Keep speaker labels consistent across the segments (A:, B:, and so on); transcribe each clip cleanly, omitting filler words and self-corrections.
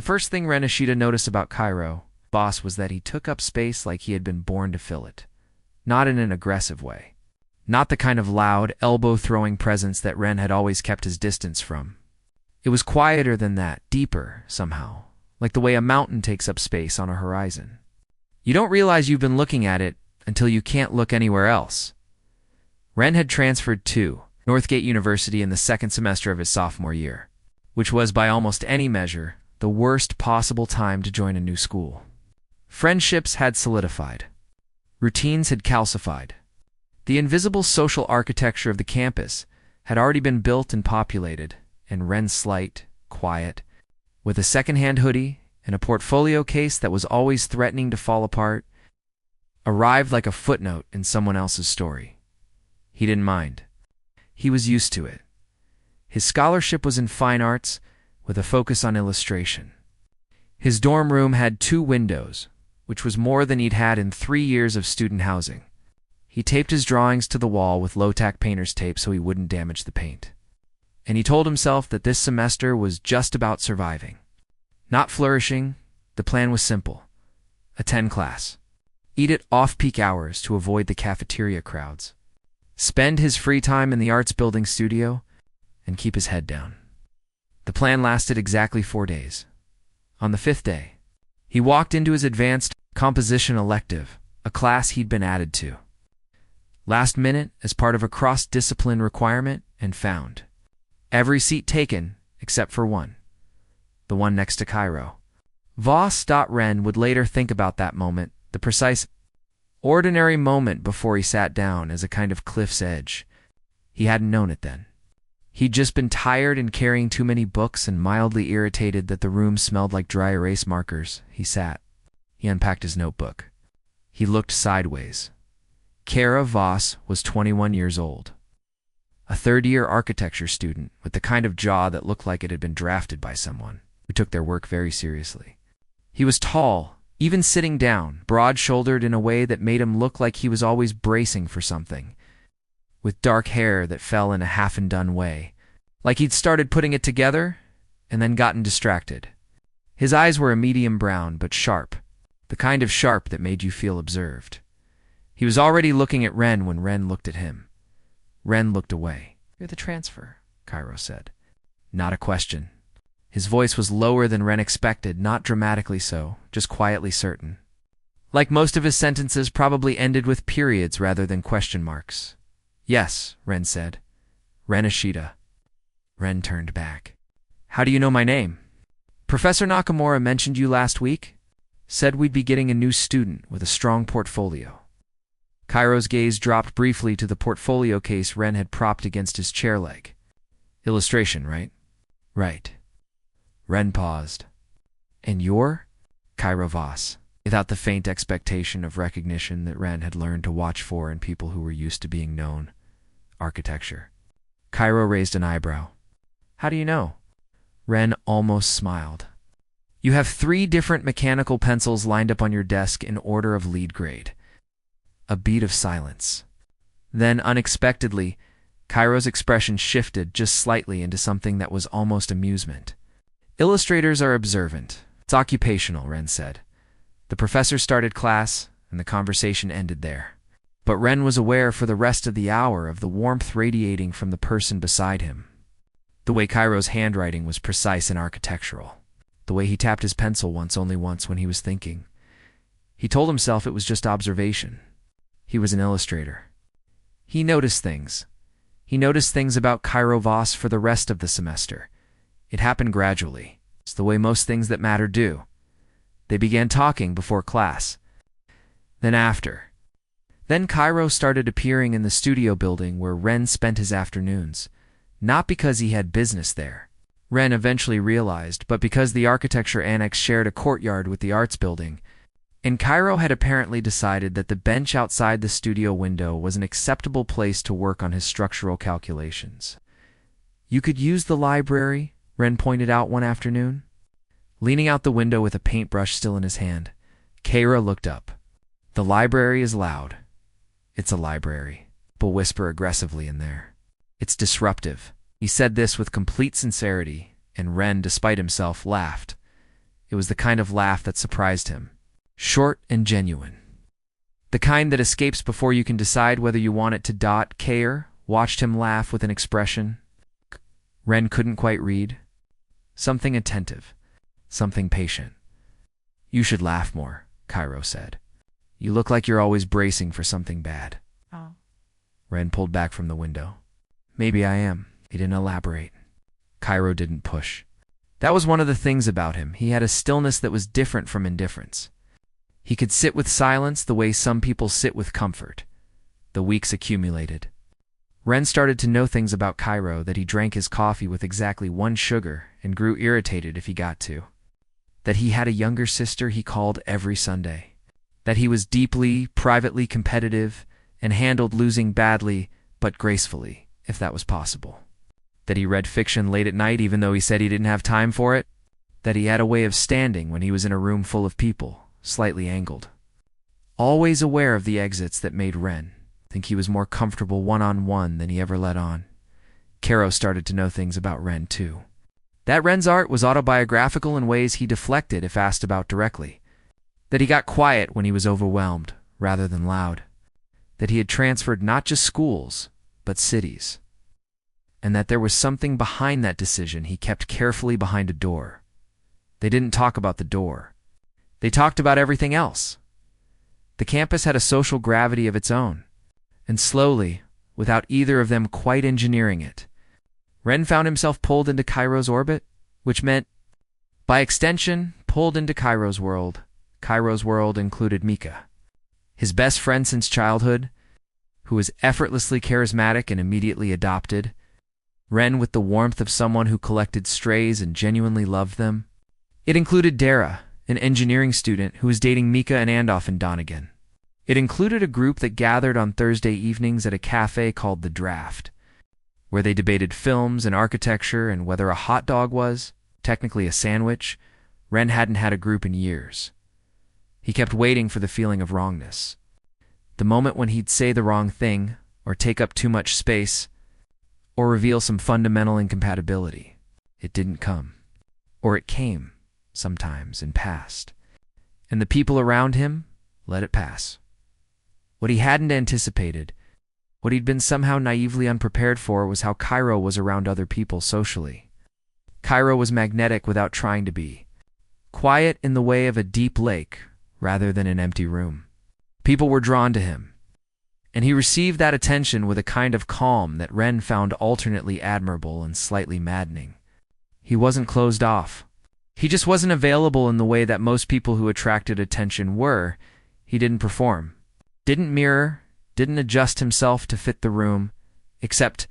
A: First thing Ren noticed about Cairo, boss, was that he took up space like he had been born to fill it. Not in an aggressive way. Not the kind of loud, elbow-throwing presence that Ren had always kept his distance from. It was quieter than that, deeper, somehow, like the way a mountain takes up space on a horizon. You don't realize you've been looking at it until you can't look anywhere else. Ren had transferred to Northgate University in the second semester of his sophomore year, which was, by almost any measure, the worst possible time to join a new school. Friendships had solidified. Routines had calcified. The invisible social architecture of the campus had already been built and populated, and Ren's slight, quiet, with a second-hand hoodie and a portfolio case that was always threatening to fall apart, arrived like a footnote in someone else's story. He didn't mind. He was used to it. His scholarship was in fine arts, with a focus on illustration. His dorm room had 2 windows, which was more than he'd had in 3 years of student housing. He taped his drawings to the wall with low-tack painter's tape so he wouldn't damage the paint. And he told himself that this semester was just about surviving. Not flourishing, the plan was simple. Attend class. Eat at off-peak hours to avoid the cafeteria crowds. Spend his free time in the arts building studio, and keep his head down. The plan lasted exactly 4 days. On the 5th day, he walked into his advanced composition elective, a class he'd been added to. Last minute, as part of a cross-discipline requirement, and found every seat taken except for one. The one next to Cairo. Ren would later think about that moment, the precise, ordinary moment before he sat down, as a kind of cliff's edge. He hadn't known it then. He'd just been tired and carrying too many books and mildly irritated that the room smelled like dry erase markers. He sat. He unpacked his notebook. He looked sideways. Kara Voss was 21 years old. A third-year architecture student with the kind of jaw that looked like it had been drafted by someone who took their work very seriously. He was tall, even sitting down, broad-shouldered in a way that made him look like he was always bracing for something, with dark hair that fell in a half-and-done way, like he'd started putting it together and then gotten distracted. His eyes were a medium brown but sharp, the kind of sharp that made you feel observed. He was already looking at Ren when Ren looked at him. Ren looked away. "You're the transfer," Cairo said. Not a question. His voice was lower than Ren expected, not dramatically so, just quietly certain. Like most of his sentences, probably ended with periods rather than question marks. "Yes," Ren said. "Ren Ishida." Ren turned back. "How do you know my name?" "Professor Nakamura mentioned you last week. Said we'd be getting a new student with a strong portfolio." Cairo's gaze dropped briefly to the portfolio case Ren had propped against his chair leg. "Illustration, right?" "Right." Ren paused. "And you're?" Cairo Voss, without the faint expectation of recognition that Ren had learned to watch for in people who were used to being known. "Architecture." Cairo raised an eyebrow. "How do you know?" Ren almost smiled. "You have 3 different mechanical pencils lined up on your desk in order of lead grade." A beat of silence. Then, unexpectedly, Cairo's expression shifted just slightly into something that was almost amusement. "Illustrators are observant. It's occupational," Ren said. The professor started class, and the conversation ended there. But Ren was aware for the rest of the hour of the warmth radiating from the person beside him. The way Cairo's handwriting was precise and architectural. The way he tapped his pencil only once when he was thinking. He told himself it was just observation. He was an illustrator. He noticed things. He noticed things about Cairo Voss for the rest of the semester. It happened gradually. It's the way most things that matter do. They began talking before class. Then after. Then Cairo started appearing in the studio building where Ren spent his afternoons. Not because he had business there, Ren eventually realized, but because the architecture annex shared a courtyard with the arts building, and Cairo had apparently decided that the bench outside the studio window was an acceptable place to work on his structural calculations. "You could use the library," Ren pointed out one afternoon. Leaning out the window with a paintbrush still in his hand, Cairo looked up. "The library is loud." "It's a library," people whisper aggressively in there. "It's disruptive." He said this with complete sincerity, and Ren, despite himself, laughed. It was the kind of laugh that surprised him. Short and genuine. The kind that escapes before you can decide whether you want it to. Care watched him laugh with an expression Ren couldn't quite read. Something attentive. Something patient. You should laugh more, Cairo said. You look like you're always bracing for something bad.
B: Oh.
A: Ren pulled back from the window. Maybe I am. He didn't elaborate. Cairo didn't push. That was one of the things about him. He had a stillness that was different from indifference. He could sit with silence the way some people sit with comfort. The weeks accumulated. Ren started to know things about Cairo, that he drank his coffee with exactly 1 sugar and grew irritated if he got to. That he had a younger sister he called every Sunday. That he was deeply, privately competitive and handled losing badly but gracefully, if that was possible. That he read fiction late at night even though he said he didn't have time for it. That he had a way of standing when he was in a room full of people, slightly angled. Always aware of the exits that made Ren think he was more comfortable one-on-one than he ever let on. Cairo started to know things about Ren too. That Ren's art was autobiographical in ways he deflected if asked about directly. That he got quiet when he was overwhelmed, rather than loud. That he had transferred not just schools, but cities. And that there was something behind that decision he kept carefully behind a door. They didn't talk about the door. They talked about everything else. The campus had a social gravity of its own. And slowly, without either of them quite engineering it, Ren found himself pulled into Cairo's orbit, which meant, by extension, pulled into Cairo's world. Cairo's world included Mika, his best friend since childhood, who was effortlessly charismatic and immediately adopted. Ren with the warmth of someone who collected strays and genuinely loved them. It included Dara, an engineering student who was dating Mika and Andoff in Donegan. It included a group that gathered on Thursday evenings at a cafe called The Draft, where they debated films and architecture and whether a hot dog was, technically a sandwich. Ren hadn't had a group in years. He kept waiting for the feeling of wrongness. The moment when he'd say the wrong thing, or take up too much space, or reveal some fundamental incompatibility. It didn't come. Or it came, sometimes, and passed. And the people around him let it pass. What he hadn't anticipated, what he'd been somehow naively unprepared for, was how Cairo was around other people socially. Cairo was magnetic without trying to be. Quiet in the way of a deep lake, rather than an empty room. People were drawn to him. And he received that attention with a kind of calm that Ren found alternately admirable and slightly maddening. He wasn't closed off. He just wasn't available in the way that most people who attracted attention were. He didn't perform. Didn't mirror, didn't adjust himself to fit the room, except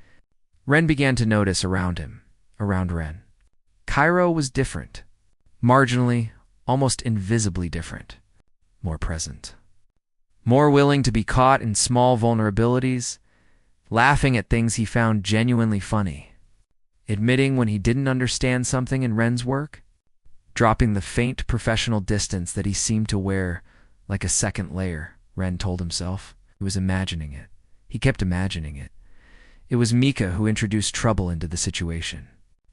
A: Ren began to notice around him, around Ren. Cairo was different. Marginally, almost invisibly different. More present. More willing to be caught in small vulnerabilities, laughing at things he found genuinely funny, admitting when he didn't understand something in Ren's work, dropping the faint professional distance that he seemed to wear like a second layer. Ren told himself. He was imagining it. He kept imagining it. It was Mika who introduced trouble into the situation.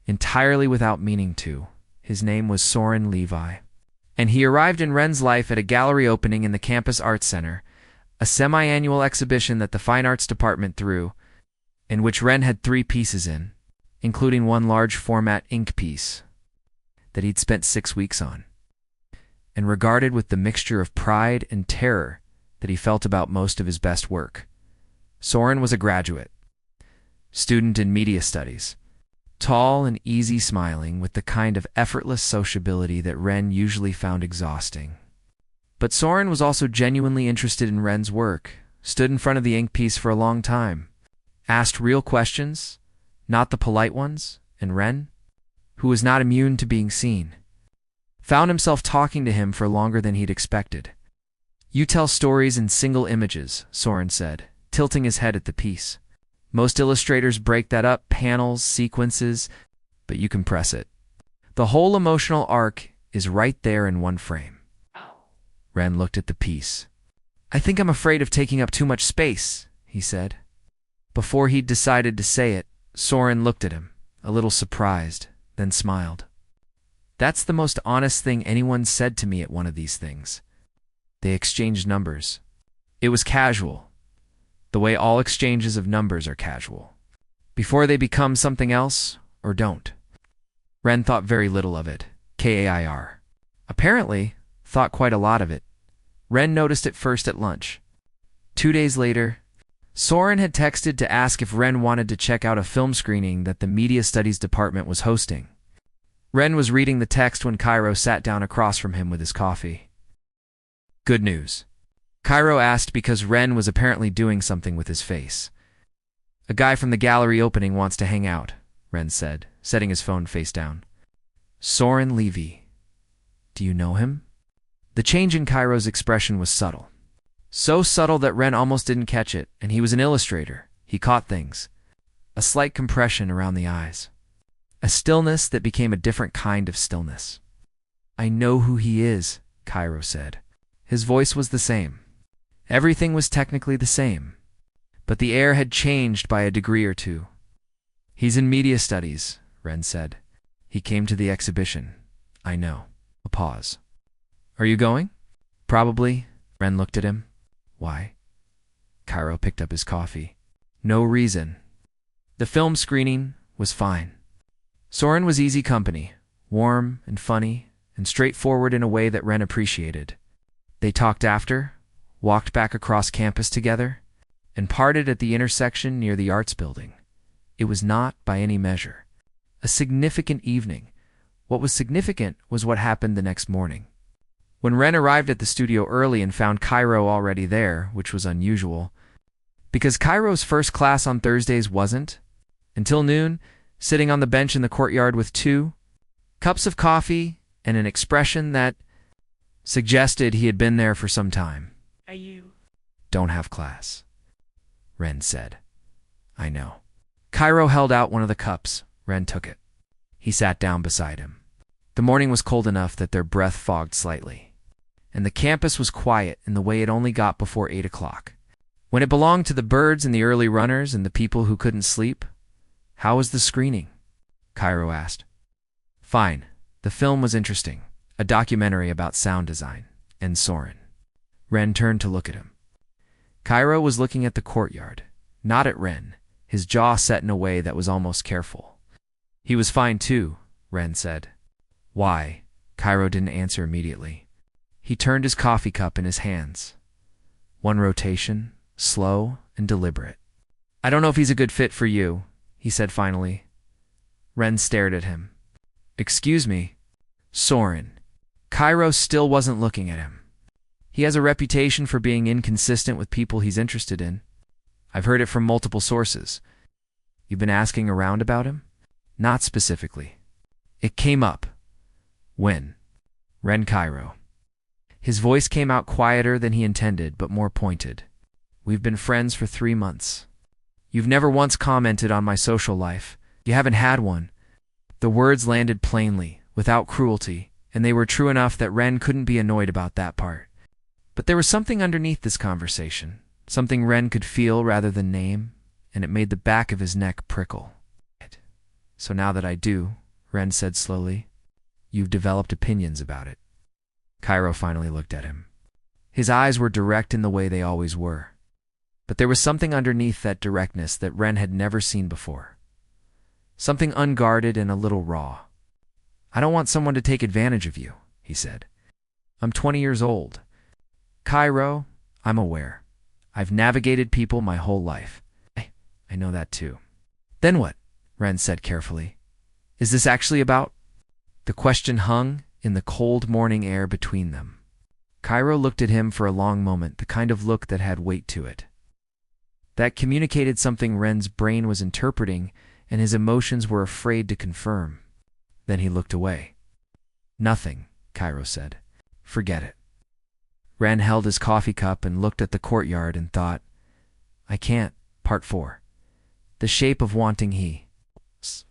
A: Entirely without meaning to. His name was Soren Levi. And he arrived in Ren's life at a gallery opening in the campus arts center, a semi-annual exhibition that the fine arts department threw, in which Ren had 3 pieces in, including one large format ink piece that he'd spent 6 weeks on, and regarded with the mixture of pride and terror that he felt about most of his best work. Soren was a graduate, student in media studies, tall and easy smiling with the kind of effortless sociability that Ren usually found exhausting. But Soren was also genuinely interested in Ren's work, stood in front of the ink piece for a long time, asked real questions, not the polite ones, and Ren, who was not immune to being seen, found himself talking to him for longer than he'd expected. You tell stories in single images, Soren said, tilting his head at the piece. Most illustrators break that up, panels, sequences, but you compress it. The whole emotional arc is right there in one frame. Ren looked at the piece. I think I'm afraid of taking up too much space, he said. Before he'd decided to say it, Soren looked at him, a little surprised, then smiled. That's the most honest thing anyone said to me at one of these things. They exchanged numbers. It was casual, the way all exchanges of numbers are casual, before they become something else or don't. Ren thought very little of it. Kair. Apparently, thought quite a lot of it. Ren noticed it first at lunch. 2 days later, Soren had texted to ask if Ren wanted to check out a film screening that the Media Studies department was hosting. Ren was reading the text when Cairo sat down across from him with his coffee. Good news. Cairo asked because Ren was apparently doing something with his face. A guy from the gallery opening wants to hang out, Ren said, setting his phone face down. Soren Levy. Do you know him? The change in Cairo's expression was subtle. So subtle that Ren almost didn't catch it, and he was an illustrator. He caught things. A slight compression around the eyes. A stillness that became a different kind of stillness. I know who he is, Cairo said. His voice was the same. Everything was technically the same. But the air had changed by a degree or two. He's in media studies, Ren said. He came to the exhibition. I know. A pause. Are you going? Probably. Ren looked at him. Why? Cairo picked up his coffee. No reason. The film screening was fine. Soren was easy company, warm and funny, and straightforward in a way that Ren appreciated. They talked after, walked back across campus together, and parted at the intersection near the Arts Building. It was not, by any measure, a significant evening. What was significant was what happened the next morning. When Ren arrived at the studio early and found Cairo already there, which was unusual, because Cairo's first class on Thursdays wasn't, until noon, sitting on the bench in the courtyard with 2 cups of coffee and an expression that suggested he had been there for some time. Don't have class, Ren said. I know. Cairo held out one of the cups. Ren took it. He sat down beside him. The morning was cold enough that their breath fogged slightly, and the campus was quiet in the way it only got before 8 o'clock. When it belonged to the birds and the early runners and the people who couldn't sleep. How was the screening? Cairo asked. Fine. The film was interesting. A documentary about sound design. And Soren. Ren turned to look at him. Cairo was looking at the courtyard, not at Ren, his jaw set in a way that was almost careful. He was fine too, Ren said. Why? Cairo didn't answer immediately. He turned his coffee cup in his hands. One rotation, slow and deliberate. I don't know if he's a good fit for you, he said finally. Ren stared at him. Excuse me. Soren. Cairo still wasn't looking at him. He has a reputation for being inconsistent with people he's interested in. I've heard it from multiple sources. You've been asking around about him? Not specifically. It came up. When? Ren Cairo. His voice came out quieter than he intended, but more pointed. We've been friends for 3 months. You've never once commented on my social life. You haven't had one. The words landed plainly, without cruelty, and they were true enough that Ren couldn't be annoyed about that part. But there was something underneath this conversation, something Ren could feel rather than name, and it made the back of his neck prickle. So now that I do, Ren said slowly, you've developed opinions about it. Cairo finally looked at him. His eyes were direct in the way they always were. But there was something underneath that directness that Ren had never seen before. Something unguarded and a little raw. I don't want someone to take advantage of you, he said. I'm 20 years old. Cairo, I'm aware. I've navigated people my whole life. I know that too. Then what? Ren said carefully. Is this actually about? The question hung in the cold morning air between them. Cairo looked at him for a long moment, the kind of look that had weight to it. That communicated something Ren's brain was interpreting and his emotions were afraid to confirm. Then he looked away. Nothing, Cairo said. Forget it. Ren held his coffee cup and looked at the courtyard and thought, I can't. Part 4. The shape of wanting he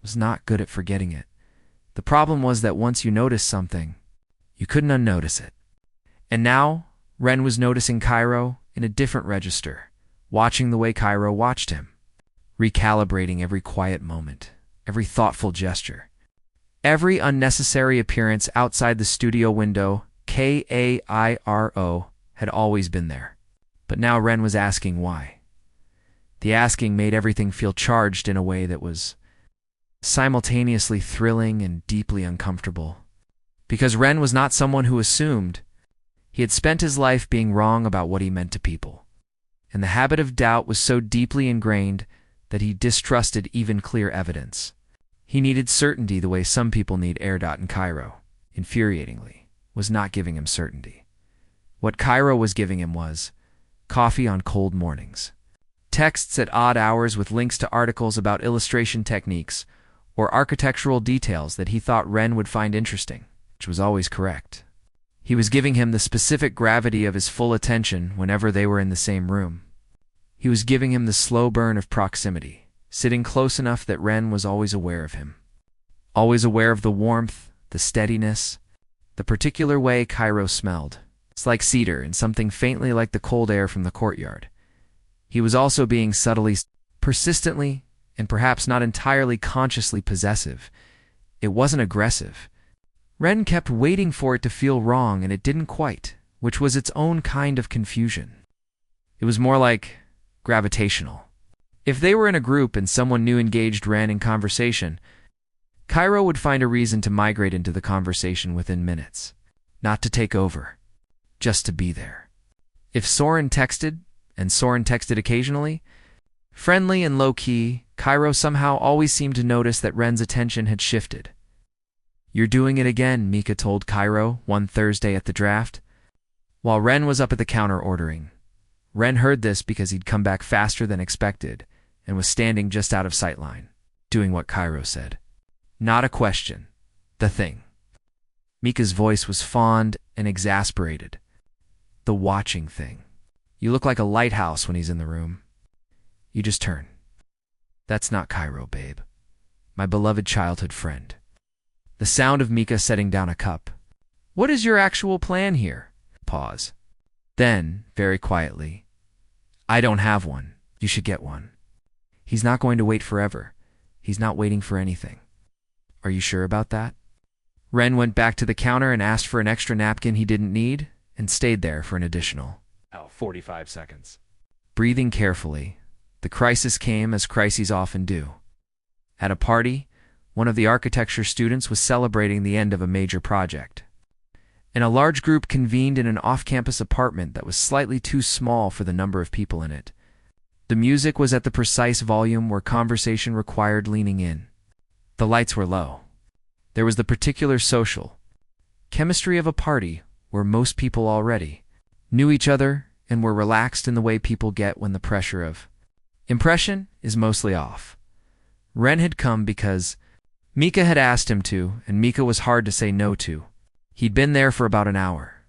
A: was not good at forgetting it. The problem was that once you noticed something, you couldn't unnotice it. And now, Ren was noticing Cairo in a different register, watching the way Cairo watched him, recalibrating every quiet moment, every thoughtful gesture. Every unnecessary appearance outside the studio window, Kairo, had always been there. But now Ren was asking why. The asking made everything feel charged in a way that was simultaneously thrilling and deeply uncomfortable. Because Ren was not someone who assumed. He had spent his life being wrong about what he meant to people. And the habit of doubt was so deeply ingrained that he distrusted even clear evidence. He needed certainty the way some people need Erdot and Cairo. Infuriatingly, was not giving him certainty. What Cairo was giving him was coffee on cold mornings, texts at odd hours with links to articles about illustration techniques or architectural details that he thought Ren would find interesting, which was always correct. He was giving him the specific gravity of his full attention whenever they were in the same room. He was giving him the slow burn of proximity, sitting close enough that Ren was always aware of him. Always aware of the warmth, the steadiness, the particular way Cairo smelled. It's like cedar and something faintly like the cold air from the courtyard. He was also being subtly, persistently, and perhaps not entirely consciously possessive. It wasn't aggressive. Ren kept waiting for it to feel wrong, and it didn't quite, which was its own kind of confusion. It was more like gravitational. If they were in a group and someone new engaged Ren in conversation, Cairo would find a reason to migrate into the conversation within minutes. Not to take over, just to be there. If Soren texted, and Soren texted occasionally, friendly and low-key, Cairo somehow always seemed to notice that Ren's attention had shifted. "You're doing it again," Mika told Cairo one Thursday at the draft, while Ren was up at the counter ordering. Ren heard this because he'd come back faster than expected and was standing just out of sightline, doing what Cairo said. Not a question. The thing. Mika's voice was fond and exasperated. The watching thing. "You look like a lighthouse when he's in the room. You just turn." "That's not Cairo, babe. My beloved childhood friend." The sound of Mika setting down a cup. "What is your actual plan here?" Pause. Then, very quietly, "I don't have one. You should get one. He's not going to wait forever. He's not waiting for anything." "Are you sure about that?" Ren went back to the counter and asked for an extra napkin he didn't need, and stayed there for an additional 45 seconds. Breathing carefully, the crisis came as crises often do. At a party, one of the architecture students was celebrating the end of a major project. And a large group convened in an off-campus apartment that was slightly too small for the number of people in it. The music was at the precise volume where conversation required leaning in. The lights were low. There was the particular social chemistry of a party where most people already knew each other and were relaxed in the way people get when the pressure of impression is mostly off. Ren had come because Mika had asked him to, and Mika was hard to say no to. He'd been there for about an hour,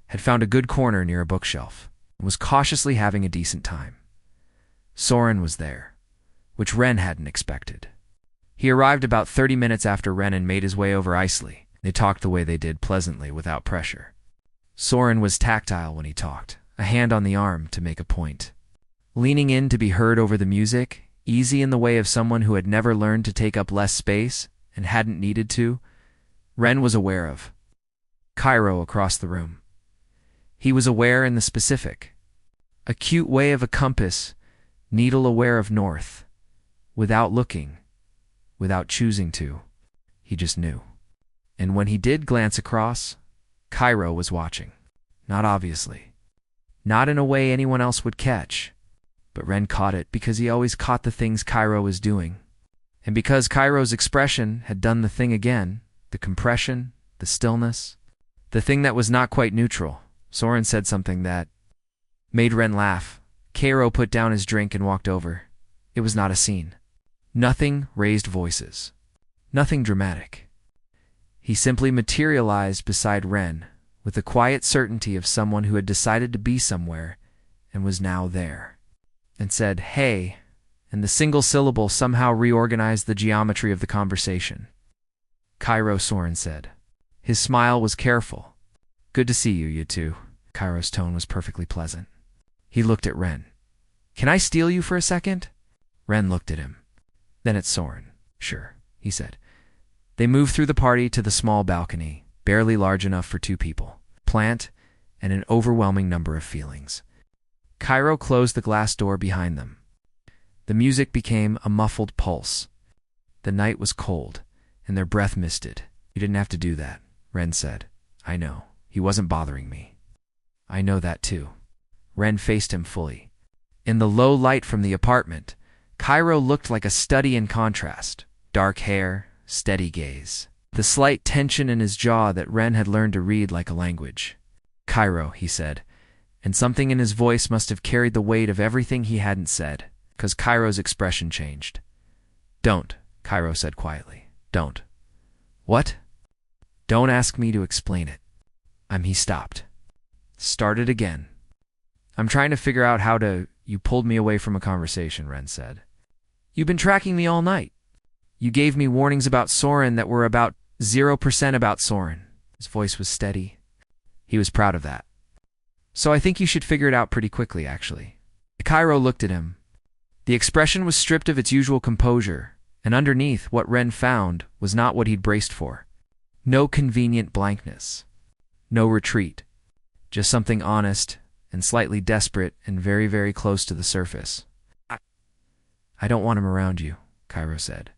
A: had found a good corner near a bookshelf, and was cautiously having a decent time. Soren was there, which Ren hadn't expected. He arrived about 30 minutes after Ren and made his way over icily. They talked the way they did, pleasantly, without pressure. Soren was tactile when he talked, a hand on the arm to make a point. Leaning in to be heard over the music, easy in the way of someone who had never learned to take up less space and hadn't needed to, Ren was aware of Cairo across the room. He was aware in the specific, acute way of a compass, needle aware of north, without looking, without choosing to. He just knew. And when he did glance across, Cairo was watching. Not obviously. Not in a way anyone else would catch. But Ren caught it because he always caught the things Cairo was doing. And because Cairo's expression had done the thing again, the compression, the stillness, the thing that was not quite neutral. Soren said something that made Ren laugh. Cairo put down his drink and walked over. It was not a scene. Nothing raised voices. Nothing dramatic. He simply materialized beside Ren with the quiet certainty of someone who had decided to be somewhere and was now there, and said, "Hey," and the single syllable somehow reorganized the geometry of the conversation. "Cairo," Soren said. His smile was careful. "Good to see you, you two." Cairo's tone was perfectly pleasant. He looked at Ren. "Can I steal you for a second?" Ren looked at him. Then at Soren. "Sure," he said. They moved through the party to the small balcony, barely large enough for two people, plant, and an overwhelming number of feelings. Cairo closed the glass door behind them. The music became a muffled pulse. The night was cold, and their breath misted. "You didn't have to do that," Ren said. "I know. He wasn't bothering me." "I know that too." Ren faced him fully. In the low light from the apartment, Cairo looked like a study in contrast. Dark hair, steady gaze. The slight tension in his jaw that Ren had learned to read like a language. "Cairo," he said, and something in his voice must have carried the weight of everything he hadn't said, because Cairo's expression changed. "Don't," Cairo said quietly. "Don't." "What?" "Don't ask me to explain it." He stopped. "Started again." "I'm trying to figure out how to—" "You pulled me away from a conversation," Ren said. "You've been tracking me all night. You gave me warnings about Soren that were about 0% about Soren." His voice was steady. He was proud of that. "So I think you should figure it out pretty quickly, actually." Cairo looked at him. The expression was stripped of its usual composure, and underneath, what Ren found was not what he'd braced for. No convenient blankness. No retreat. Just something honest and slightly desperate and very, very close to the surface. I don't want him around you," Cairo said.